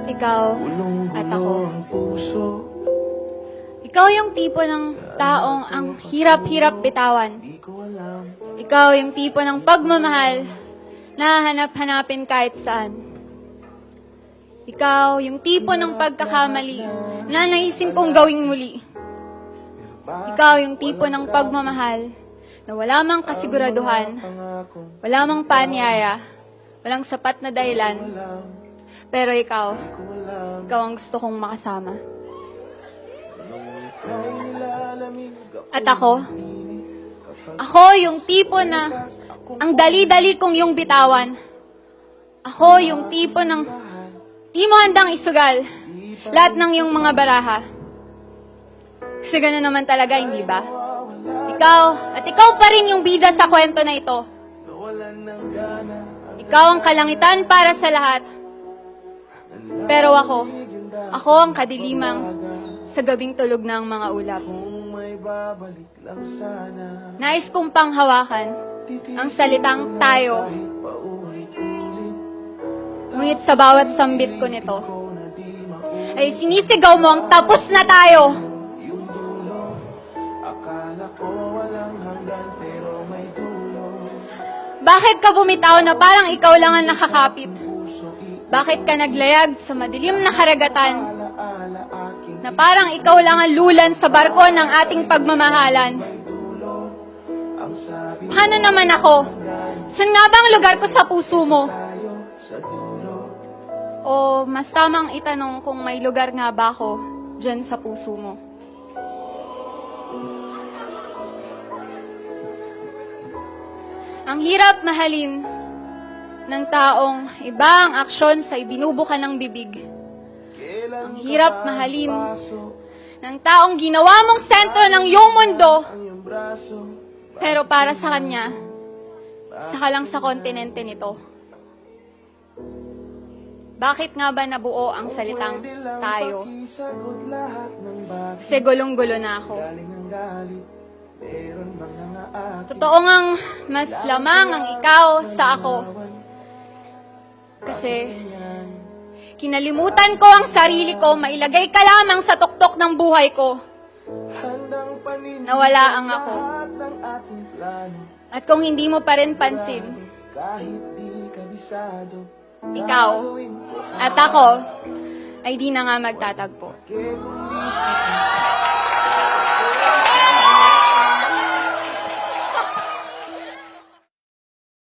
Ikaw at ako. Ikaw yung tipo ng taong ang hirap-hirap bitawan. Ikaw yung tipo ng pagmamahal na hanap-hanapin kahit saan. Ikaw yung tipo ng pagkakamali na naisin kong gawing muli. Ikaw yung tipo ng pagmamahal na wala mang kasiguraduhan, wala mang paanyaya, walang sapat na dahilan. Pero ikaw ang gusto kong makasama. At ako yung tipo na ang dali-dali kong yung bitawan. Ako yung tipo ng di mo handang isugal lahat ng yung mga baraha. Kasi gano'n naman talaga, hindi ba? Ikaw pa rin yung bida sa kwento na ito. Ikaw ang kalangitan para sa lahat. Pero ako ang kadilimang sa gabing tulog ng mga ulap. Nais kong panghawakan ang salitang tayo. Ngunit sa bawat sambit ko nito, ay sinisigaw mo ang tapos na tayo. Bakit ka bumitaw na parang ikaw lang ang nakakapit? Bakit ka naglayag sa madilim na karagatan na parang ikaw lang ang lulan sa barko ng ating pagmamahalan? Paano naman ako? Saan nga bang lugar ko sa puso mo? O mas tamang itanong kung may lugar nga ba ako dyan sa puso mo? Ang hirap mahalin ng taong iba ang aksyon sa ibinubuka ng bibig. Ang hirap mahalin ng taong ginawa mong sentro ng iyong mundo, pero para sa kanya, saka lang sa kontinente nito. Bakit nga ba nabuo ang salitang tayo? Kasi gulong-gulo na ako. Totoo ngang mas lamang ang ikaw sa ako. Kasi kinalimutan ko ang sarili ko, mailagay ka lamang sa tuktok ng buhay ko. Nawala ang ako. At kung hindi mo pa rin pansin, ikaw at ako ay di na nga magtatagpo.